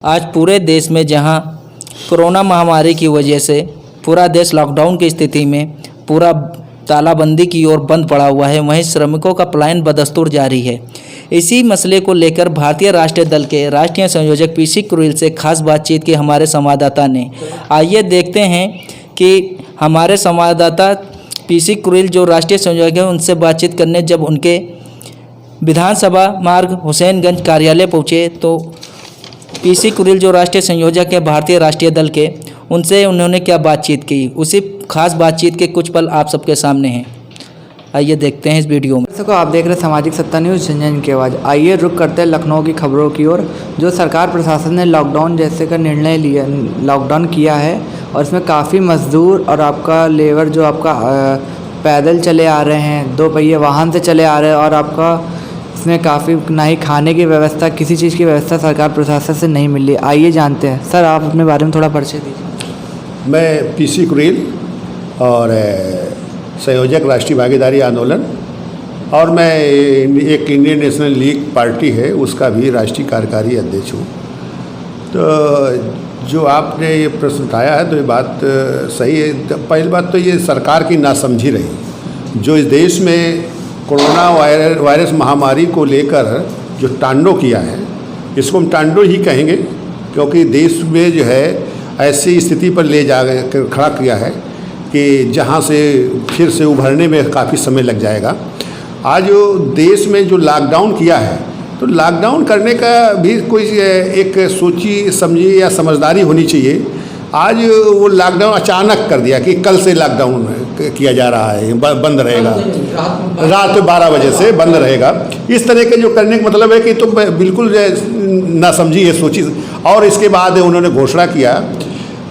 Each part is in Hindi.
आज पूरे देश में जहां कोरोना महामारी की वजह से पूरा देश लॉकडाउन की स्थिति में पूरा तालाबंदी की ओर बंद पड़ा हुआ है, वहीं श्रमिकों का पलायन बदस्तूर जारी है। इसी मसले को लेकर भारतीय राष्ट्रीय दल के राष्ट्रीय संयोजक पीसी क्रुइल से खास बातचीत की हमारे संवाददाता ने। आइए देखते हैं कि हमारे संवाददाता पीसी क्रुइल जो राष्ट्रीय संयोजक हैं उनसे बातचीत करने जब उनके विधानसभा मार्ग हुसैनगंज कार्यालय पहुँचे तो पीसी क्रुइल जो राष्ट्रीय संयोजक हैं भारतीय राष्ट्रीय दल के, उनसे उन्होंने क्या बातचीत की, उसी खास बातचीत के कुछ पल आप सबके सामने हैं। आइए देखते हैं इस वीडियो में। दर्शकों, आप देख रहे हैं सामाजिक सत्ता न्यूज़ जन की आवाज़। आइए रुक करते हैं लखनऊ की खबरों की ओर। जो सरकार प्रशासन ने लॉकडाउन जैसे का निर्णय लिया, लॉकडाउन किया है और इसमें काफ़ी मजदूर और आपका लेबर जो आपका पैदल चले आ रहे हैं, दो पहिए वाहन से चले आ रहे हैं और आपका इसमें काफ़ी ना ही खाने की व्यवस्था, किसी चीज़ की व्यवस्था सरकार प्रशासन से नहीं मिली। आइए जानते हैं। सर, आप अपने बारे में थोड़ा परिचय दीजिए। मैं पीसी क्रुइल और संयोजक राष्ट्रीय भागीदारी आंदोलन और मैं एक इंडियन नेशनल लीग पार्टी है उसका भी राष्ट्रीय कार्यकारी अध्यक्ष हूँ। तो जो आपने ये प्रश्न उठाया है तो ये बात सही है। पहली बात तो ये सरकार की नासमझी रही, जो इस देश में कोरोना वायरस महामारी को लेकर जो तांडव किया है, इसको हम तांडव ही कहेंगे, क्योंकि देश में जो है ऐसी स्थिति पर ले जा खड़ा किया है कि जहां से फिर से उभरने में काफ़ी समय लग जाएगा। आज जो देश में जो लॉकडाउन किया है, तो लॉकडाउन करने का भी कोई एक सोची समझी या समझदारी होनी चाहिए। आज वो लॉकडाउन अचानक कर दिया कि कल से लॉकडाउन किया जा रहा है, बंद रहेगा, रात 12 बजे से बंद रहेगा। इस तरह के जो करने का मतलब है कि तो बिल्कुल ना समझी है, सोची। और इसके बाद उन्होंने घोषणा किया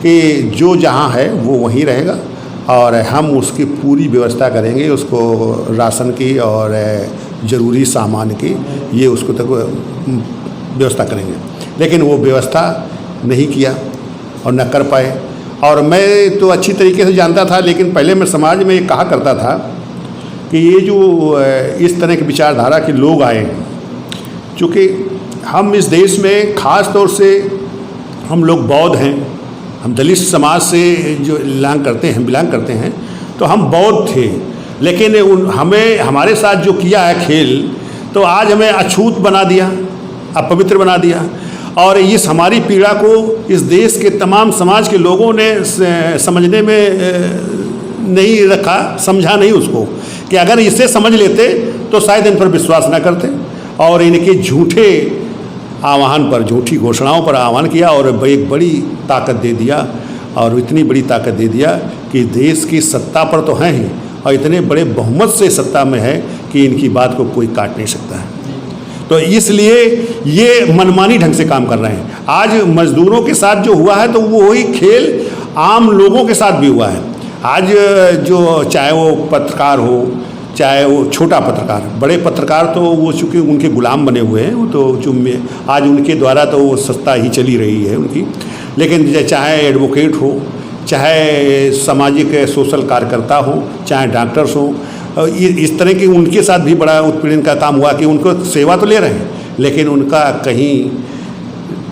कि जो जहाँ है वो वहीं रहेगा और हम उसकी पूरी व्यवस्था करेंगे, उसको राशन की और ज़रूरी सामान की, ये उसको तक व्यवस्था करेंगे। लेकिन वो व्यवस्था नहीं किया और न कर पाए। और मैं तो अच्छी तरीके से जानता था, लेकिन पहले मैं समाज में ये कहा करता था कि ये जो इस तरह की विचारधारा के लोग आए हैं, चूँकि हम इस देश में ख़ास तौर से हम लोग बौद्ध हैं, हम दलित समाज से जो बिलोंग करते हैं, तो हम बौद्ध थे। लेकिन हमें हमारे साथ जो किया है खेल, तो आज हमें अछूत बना दिया, अपवित्र बना दिया। और इस हमारी पीड़ा को इस देश के तमाम समाज के लोगों ने समझने में नहीं रखा, समझा नहीं उसको, कि अगर इसे समझ लेते तो शायद इन पर विश्वास न करते और इनके झूठे आह्वान पर, झूठी घोषणाओं पर आह्वान किया और एक बड़ी ताकत दे दिया। और इतनी बड़ी ताकत दे दिया कि देश की सत्ता पर तो हैं ही और इतने बड़े बहुमत से सत्ता में है कि इनकी बात को कोई काट नहीं सकता है। तो इसलिए ये मनमानी ढंग से काम कर रहे हैं। आज मजदूरों के साथ जो हुआ है तो वो वही खेल आम लोगों के साथ भी हुआ है। आज जो चाहे वो पत्रकार हो, चाहे वो छोटा पत्रकार, बड़े पत्रकार तो वो चूँकि उनके गुलाम बने हुए हैं, वो तो जो आज उनके द्वारा तो वो सत्ता ही चली रही है उनकी। लेकिन चाहे एडवोकेट हो, चाहे सामाजिक सोशल कार्यकर्ता हो, चाहे डॉक्टर्स हो, इस तरह की उनके साथ भी बड़ा उत्पीड़न का काम हुआ कि उनको सेवा तो ले रहे हैं, लेकिन उनका कहीं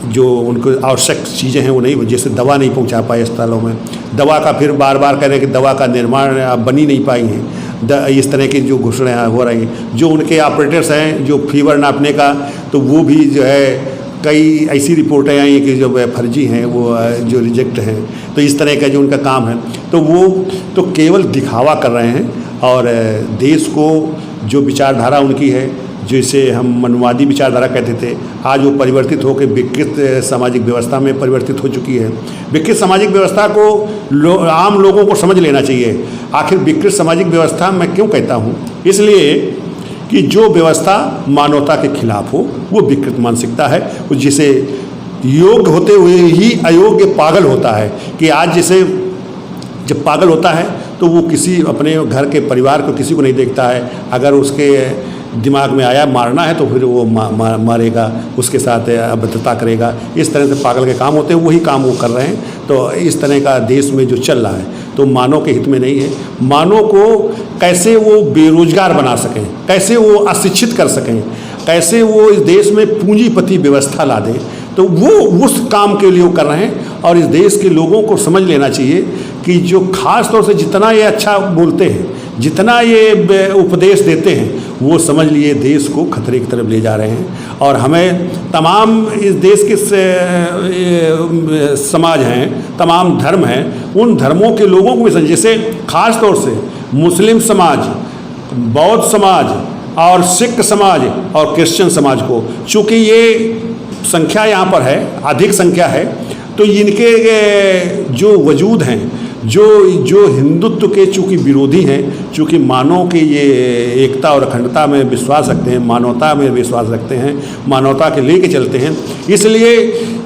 जो उनको आवश्यक चीज़ें हैं वो नहीं, जैसे दवा नहीं पहुंचा पाए अस्पतालों में, दवा का फिर बार बार कह रहे हैं कि दवा का निर्माण बनी नहीं पाई है। इस तरह की जो घोषणाएं हो रही हैं, जो उनके ऑपरेटर्स हैं जो फीवर नापने का, तो वो भी जो है कई ऐसी रिपोर्टें आई हैं कि जो फर्जी हैं, वो जो रिजेक्ट हैं। तो इस तरह का जो उनका काम है, तो वो तो केवल दिखावा कर रहे हैं। और देश को जो विचारधारा उनकी है, जिसे हम मनवादी विचारधारा कहते थे, आज वो परिवर्तित होकर विकृत सामाजिक व्यवस्था में परिवर्तित हो चुकी है। विकृत सामाजिक व्यवस्था को आम लोगों को समझ लेना चाहिए। आखिर विकृत सामाजिक व्यवस्था मैं क्यों कहता हूँ? इसलिए कि जो व्यवस्था मानवता के खिलाफ हो वो विकृत मानसिकता है, जिसे योग्य होते हुए ही अयोग्य पागल होता है। कि आज जैसे जब पागल होता है तो वो किसी अपने घर के परिवार को, किसी को नहीं देखता है। अगर उसके दिमाग में आया मारना है तो फिर वो मारेगा, उसके साथ अभद्रता करेगा। इस तरह से पागल के काम होते हैं, वही काम वो कर रहे हैं। तो इस तरह का देश में जो चल रहा है तो मानव के हित में नहीं है। मानव को कैसे वो बेरोजगार बना सकें, कैसे वो अशिक्षित कर सकें, कैसे वो इस देश में पूंजीपति व्यवस्था ला दें, तो वो उस काम के लिए वो कर रहे हैं। और इस देश के लोगों को समझ लेना चाहिए कि जो खास तौर से जितना ये अच्छा बोलते हैं, जितना ये उपदेश देते हैं, वो समझ लिए देश को खतरे की तरफ ले जा रहे हैं। और हमें तमाम इस देश के समाज हैं, तमाम धर्म हैं, उन धर्मों के लोगों को भी समझ, जैसे खास तौर से मुस्लिम समाज, बौद्ध समाज और सिख समाज और क्रिश्चियन समाज को, चूँकि ये संख्या यहाँ पर है, अधिक संख्या है, तो इनके जो वजूद हैं, जो हिंदुत्व के चूँकि विरोधी हैं, चूँकि मानव के ये एकता और अखंडता में विश्वास रखते हैं, मानवता में विश्वास रखते हैं, मानवता के लेके चलते हैं, इसलिए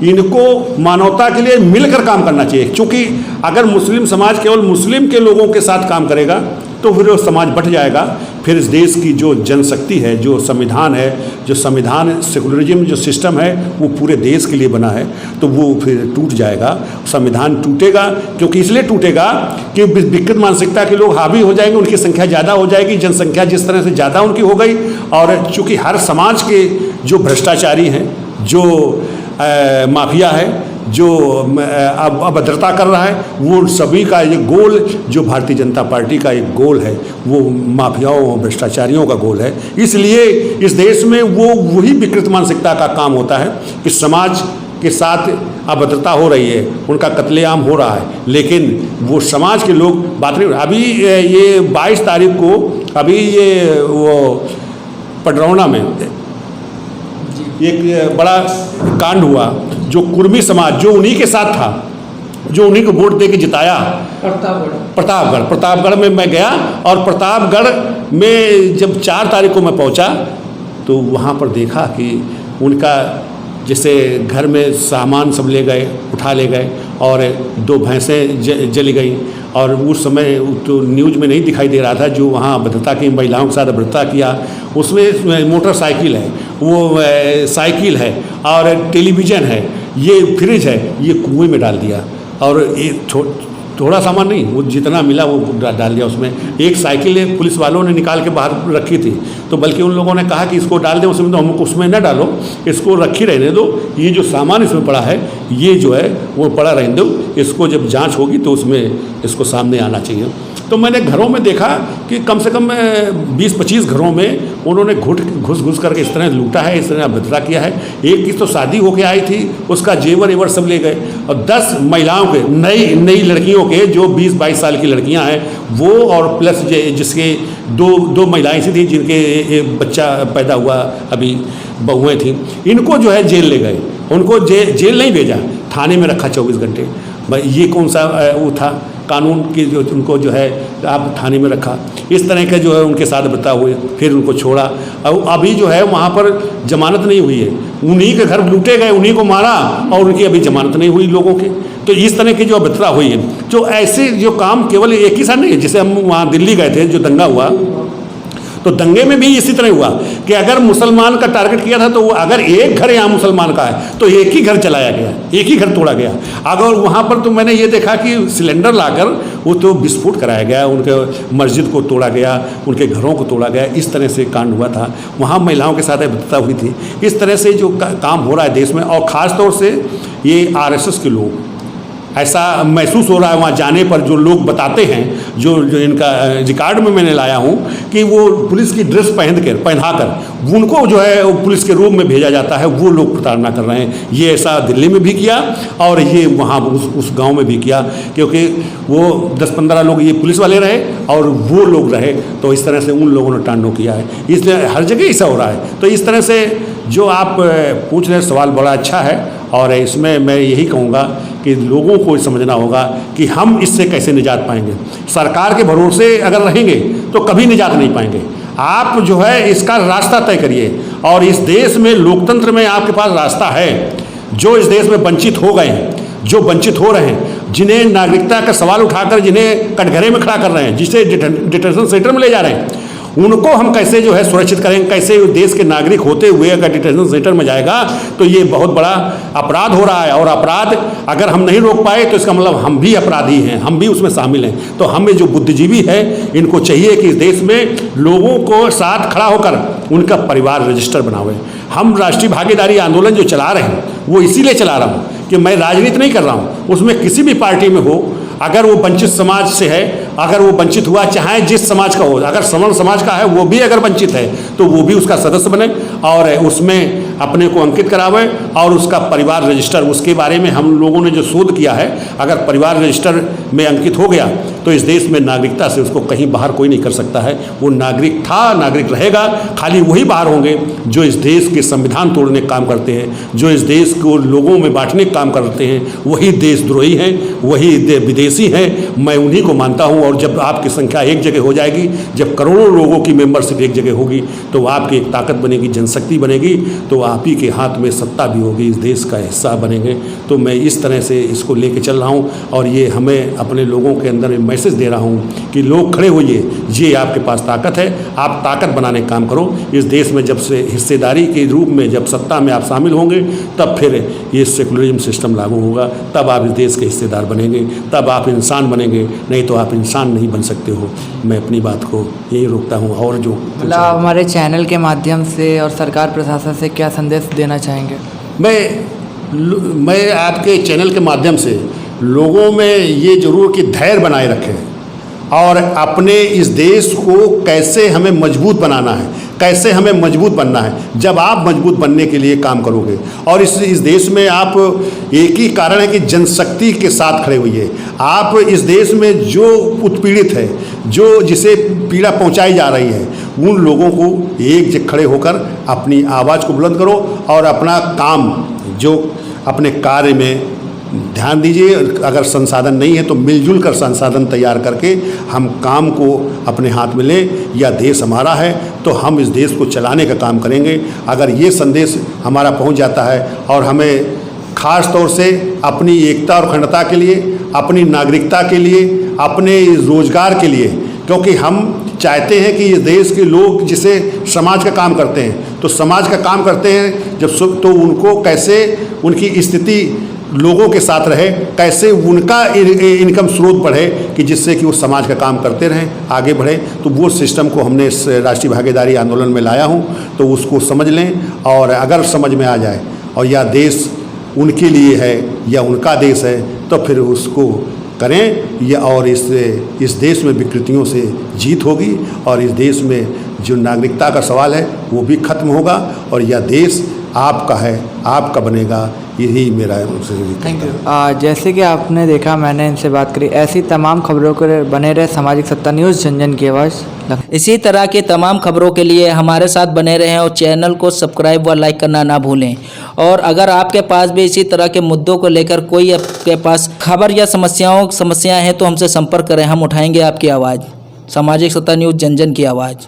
इनको मानवता के लिए मिलकर काम करना चाहिए। क्योंकि अगर मुस्लिम समाज केवल मुस्लिम के लोगों के साथ काम करेगा तो फिर वो समाज बट जाएगा। फिर इस देश की जो जनशक्ति है, जो संविधान है, जो संविधान सेकुलरिज्म जो सिस्टम है, वो पूरे देश के लिए बना है, तो वो फिर टूट जाएगा, संविधान टूटेगा। क्योंकि इसलिए टूटेगा कि विकृत मानसिकता के लोग हावी हो जाएंगे, उनकी संख्या ज़्यादा हो जाएगी, जनसंख्या जिस तरह से ज़्यादा उनकी हो गई। और चूँकि हर समाज के जो भ्रष्टाचारी हैं, जो माफिया है, जो अभद्रता कर रहा है, वो सभी का ये गोल, जो भारतीय जनता पार्टी का एक गोल है, वो माफियाओं और भ्रष्टाचारियों का गोल है। इसलिए इस देश में वही विकृत मानसिकता का काम होता है कि समाज के साथ अभद्रता हो रही है, उनका कत्लेआम हो रहा है, लेकिन वो समाज के लोग बात नहीं। अभी ये 22 तारीख को अभी ये वो पडरौना में एक बड़ा कांड हुआ, जो कुर्मी समाज जो उन्हीं के साथ था, जो उन्हीं को वोट दे के जिताया, प्रतापगढ़ में मैं गया। और प्रतापगढ़ में जब 4 तारीख को मैं पहुंचा तो वहाँ पर देखा कि उनका जैसे घर में सामान सब ले गए, उठा ले गए, और 2 भैंसें जली गई। और उस समय तो न्यूज़ में नहीं दिखाई दे रहा था, जो वहाँ अभद्रता की महिलाओं के साथ अभद्रता किया, उसमें मोटरसाइकिल है, वो साइकिल है, और टेलीविज़न है, ये फ्रिज है, ये कुएं में डाल दिया। और ये थोड़ा सामान नहीं, वो जितना मिला वो डाल दिया उसमें। एक साइकिल पुलिस वालों ने निकाल के बाहर रखी थी, तो बल्कि उन लोगों ने कहा कि इसको डाल दें उसमें, तो हमको उसमें न डालो, इसको रखी रहने दो, ये जो सामान इसमें पड़ा है ये जो है वो पड़ा रहने दो, इसको जब जांच होगी तो उसमें इसको सामने आना चाहिए। तो मैंने घरों में देखा कि कम से कम 20-25 घरों में उन्होंने घुस करके इस तरह लूटा है, इस तरह अभद्रता किया है। एक की तो शादी होके आई थी, उसका जेवर सब ले गए। और 10 महिलाओं के, नई लड़कियों के, जो 20-22 साल की लड़कियां हैं वो, और प्लस जिसके दो महिलाएं सी थी जिनके एक बच्चा पैदा हुआ, अभी बहुएँ थीं, इनको जो है जेल ले गए। उनको जेल नहीं भेजा, थाने में रखा 24 घंटे। भाई ये कौन सा वो था कानून की, जो उनको जो है आप थाने में रखा। इस तरह के जो है उनके साथ बर्ताव हुए, फिर उनको छोड़ा। और अभी जो है वहाँ पर जमानत नहीं हुई है, उन्हीं के घर लूटे गए, उन्हीं को मारा, और उनकी अभी जमानत नहीं हुई लोगों की। तो इस तरह की जो अभद्रता हुई है, जो ऐसे जो काम केवल एक ही साथ नहीं है। जैसे हम वहाँ दिल्ली गए थे, जो दंगा हुआ, तो दंगे में भी इसी तरह हुआ कि अगर मुसलमान का टारगेट किया था, तो अगर एक घर यहाँ मुसलमान का है तो एक ही घर चलाया गया, एक ही घर तोड़ा गया। अगर वहाँ पर तो मैंने ये देखा कि सिलेंडर लाकर वो तो विस्फोट कराया गया, उनके मस्जिद को तोड़ा गया, उनके घरों को तोड़ा गया। इस तरह से कांड हुआ था, वहाँ महिलाओं के साथ अभद्रता हुई थी। इस तरह से जो काम हो रहा है देश में, और ख़ास तौर से ये RSS के लोग, ऐसा महसूस हो रहा है वहाँ जाने पर, जो लोग बताते हैं, जो इनका रिकॉर्ड में मैंने लाया हूँ, कि वो पुलिस की ड्रेस पहनाकर उनको जो है वो पुलिस के रूप में भेजा जाता है। वो लोग प्रताड़ना कर रहे हैं। ये ऐसा दिल्ली में भी किया, और ये वहाँ उस गांव में भी किया, क्योंकि वो 10-15 लोग ये पुलिस वाले रहे और वो लोग रहे, तो इस तरह से उन लोगों ने तांडव किया है। इसलिए हर जगह ऐसा हो रहा है। तो इस तरह से जो आप पूछ रहे सवाल बड़ा अच्छा है, और इसमें मैं यही कहूँगा कि लोगों को समझना होगा कि हम इससे कैसे निजात पाएंगे। सरकार के भरोसे अगर रहेंगे तो कभी निजात नहीं पाएंगे। आप जो है इसका रास्ता तय करिए, और इस देश में लोकतंत्र में आपके पास रास्ता है। जो इस देश में वंचित हो गए हैं, जो वंचित हो रहे हैं, जिन्हें नागरिकता का सवाल उठाकर जिन्हें कटघरे में खड़ा कर रहे हैं, जिसे डिटेंशन सेंटर में ले जा रहे हैं, उनको हम कैसे जो है सुरक्षित करेंगे, कैसे उस देश के नागरिक होते हुए अगर डिटेंशन सेंटर में जाएगा तो ये बहुत बड़ा अपराध हो रहा है। और अपराध अगर हम नहीं रोक पाए तो इसका मतलब हम भी अपराधी हैं, हम भी उसमें शामिल हैं। तो हमें जो बुद्धिजीवी है इनको चाहिए कि इस देश में लोगों को साथ खड़ा होकर उनका परिवार रजिस्टर बनावे। हम राष्ट्रीय भागीदारी आंदोलन जो चला रहे हैं वो इसीलिए चला रहा हूँ कि मैं राजनीति नहीं कर रहा हूँ, उसमें किसी भी पार्टी में हो, अगर वो वंचित समाज से है, अगर वो वंचित हुआ चाहे जिस समाज का हो, अगर सवर्ण समाज का है वो भी अगर वंचित है तो वो भी उसका सदस्य बने और उसमें अपने को अंकित करावे और उसका परिवार रजिस्टर, उसके बारे में हम लोगों ने जो शोध किया है, अगर परिवार रजिस्टर में अंकित हो गया तो इस देश में नागरिकता से उसको कहीं बाहर कोई नहीं कर सकता है। वो नागरिक था, नागरिक रहेगा। खाली वही बाहर होंगे जो इस देश के संविधान तोड़ने का काम करते हैं, जो इस देश को लोगों में बांटने का काम करते हैं, वही देशद्रोही हैं, वही विदेशी हैं। मैं उन्हीं को मानता हूँ। और जब आपकी संख्या एक जगह हो जाएगी, जब करोड़ों लोगों की मेंबरशिप एक जगह होगी तो आपकी एक ताकत बनेगी, जनशक्ति बनेगी, तो आप ही के हाथ में सत्ता भी होगी, इस देश का हिस्सा बनेंगे। तो मैं इस तरह से इसको लेके चल रहा हूँ और ये हमें अपने लोगों के अंदर मैसेज दे रहा हूँ कि लोग खड़े होइए, ये आपके पास ताकत है, आप ताकत बनाने का काम करो। इस देश में जब से हिस्सेदारी के रूप में जब सत्ता में आप शामिल होंगे तब फिर ये सेकुलरिज्म सिस्टम लागू होगा, तब आप इस देश के हिस्सेदार बनेंगे, तब आप इंसान बनेंगे, नहीं तो आप इंसान नहीं बन सकते हो। मैं अपनी बात को यही रोकता हूँ। और जो मतलब आप हमारे चैनल के माध्यम से और सरकार प्रशासन से क्या संदेश देना चाहेंगे? मैं आपके चैनल के माध्यम से लोगों में ये जरूर कि धैर्य बनाए रखें और अपने इस देश को कैसे हमें मजबूत बनाना है, कैसे हमें मजबूत बनना है। जब आप मजबूत बनने के लिए काम करोगे और इस देश में आप, एक ही कारण है कि जनशक्ति के साथ खड़े होइए। आप इस देश में जो उत्पीड़ित है, जो जिसे पीड़ा पहुंचाई जा रही है, उन लोगों को एक जगह खड़े होकर अपनी आवाज़ को बुलंद करो और अपना काम, जो अपने कार्य में ध्यान दीजिए। अगर संसाधन नहीं है तो मिलजुल कर संसाधन तैयार करके हम काम को अपने हाथ में लें। यह देश हमारा है तो हम इस देश को चलाने का काम करेंगे। अगर ये संदेश हमारा पहुंच जाता है और हमें खास तौर से अपनी एकता और अखंडता के लिए, अपनी नागरिकता के लिए, अपने रोजगार के लिए, क्योंकि हम चाहते हैं कि इस देश के लोग जिसे समाज का काम करते हैं, तो समाज का काम करते हैं जब, तो उनको कैसे उनकी स्थिति लोगों के साथ रहे, कैसे उनका इनकम स्रोत बढ़े कि जिससे कि वो समाज का काम करते रहें, आगे बढ़े। तो वो सिस्टम को हमने इस राष्ट्रीय भागीदारी आंदोलन में लाया हूँ, तो उसको समझ लें। और अगर समझ में आ जाए और यह देश उनके लिए है या उनका देश है तो फिर उसको करें। या और इस देश में विकृतियों से जीत होगी और इस देश में जो नागरिकता का सवाल है वो भी खत्म होगा और यह देश आपका है, आपका बनेगा। यही मेरा थैंक यू। जैसे कि आपने देखा, मैंने इनसे बात करी। ऐसी तमाम खबरों को बने रहे सामाजिक सत्ता न्यूज़, जन की आवाज़। इसी तरह के तमाम खबरों के लिए हमारे साथ बने रहें और चैनल को सब्सक्राइब व लाइक करना ना भूलें। और अगर आपके पास भी इसी तरह के मुद्दों को लेकर कोई आपके पास खबर या समस्याएं हैं तो हमसे संपर्क करें, हम उठाएंगे आपकी आवाज़। सामाजिक सत्ता न्यूज़, जन की आवाज़।